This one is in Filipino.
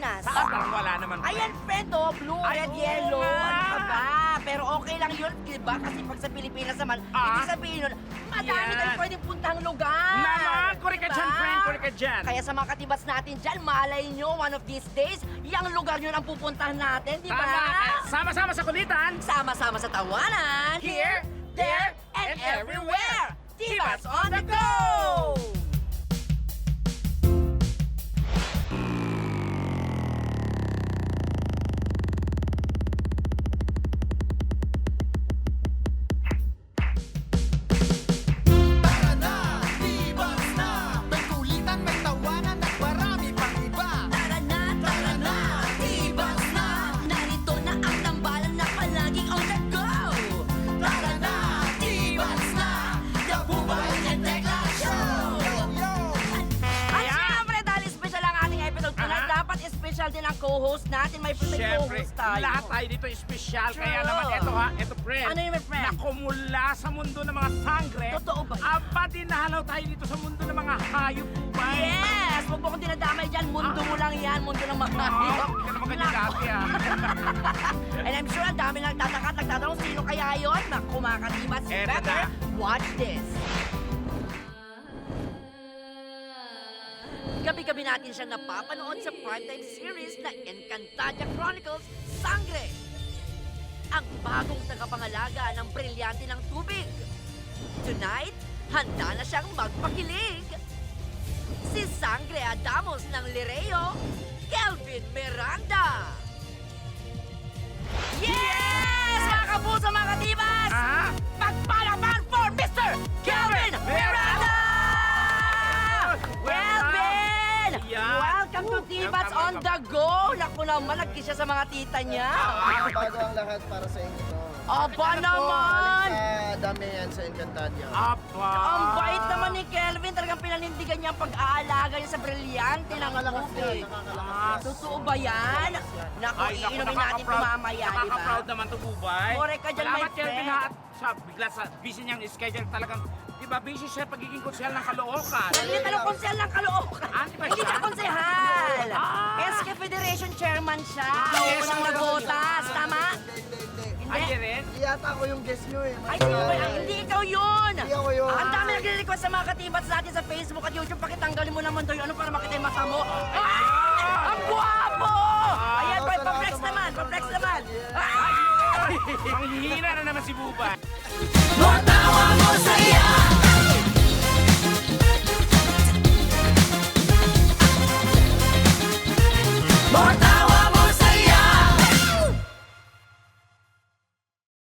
Pilipinas. Parang wala naman. Ayan, friend, oh, blue, Ay, red, oo yellow. nga. Ano ka ba? Pero okay lang yun, di ba? Kasi pag sa Pilipinas naman, ibig sabihin nun, madami Yan. tayong pwedeng puntang lugar. Naman, correct ka Diba? dyan, friend, correct ka dyan. Kaya sa mga katibats natin dyan, malay nyo, one of these days, yung lugar nyo ang pupuntahan natin, di ba? Tama. Sama-sama sa kulitan. Sama-sama sa tawanan. Here, there, and everywhere. Divas on the go! Tara na, Divas na! May kulitan, may tawanan at marami pang iba. Tara na, Divas na! Narito na ang tambalan na palaging on the go! Tara na, Divas na! The Bubay and Tekla Show! Yo! At Ayan. syempre, dahil special ang ating episode tonight, Aha. dapat special din ang co-host natin. May Siyempre, co-host tayo. lahat tayo dito special. True. Kaya naman, eto friend. Ano yun, my friend? Nakumula sa mundo ng mga sangre. Totoo ba? Aba, dinahalaw tayo dito sa mundo ng mga hayop po. Yes! Huwag mo kong dinadamay dyan. Mundo mo lang yan. Mundo ng mga hayop. Hindi ka naman ganyan dati ah. And I'm sure ang dami nang tataka at nagtatanong sino kaya yun? Naku, mga katibas, you Eto better na. watch this. Gabi-gabi natin siyang napapanood sa primetime series na Encantadia Chronicles Sangre. Ang bagong tagapangalaga ng brilyante ng tubig. Tonight, handa na siyang magpakilig. Si Sangre Adamos ng Lireo, Kelvin Miranda. Yes! Mga kapuso, mga katibas! Ah? Pagpalaban for Mr. Kelvin Miranda! Kelvin! Yan. Welcome to Tibats on the Go! Naku naman, nagkiss siya sa mga tita niya. Bago ang lahat para sa inyo to. Aba Balik naman! sa damihan sa Encantadia. Aba. Ang bait naman ni Kelvin. Talagang pinanindigan niya ang pag-aalaga niya sa brilyante ng Nakakalakas yan, tubig. nakakalakas. Totoo ba yan? Naku, Ay, naku, iinumin natin ito mamaya, di ba? Nakaka-proud naman to, Bubay. Correct ka dyan, my Salamat, Kelvin, friend. ha, at sa bigla sa busy niyang schedule talagang, di ba, busy siya pagiging konsyal ng Caloocan. Hindi na lang konsehal ng Caloocan. Ah, di ba Hindi siya? na konsehal. Ah. SK Federation Chairman siya. yes, Unang oo. nabotas, tama? Hindi. Ay, Hindi. rin? Hindi yata ako yung guest nyo eh. Ay, sino ba? Ay, hindi ikaw yun. Hindi ako yun. Ang dami nagre-request sa mga katibats natin sa Facebook at YouTube. Pakitanggalin mo naman to yung ano para makita yung mata mo. Ah! Ang guwapo! Ayan, salamat pa-flex naman. naman, pa-flex naman. Ay, ang hihina na naman si Bubay. Mata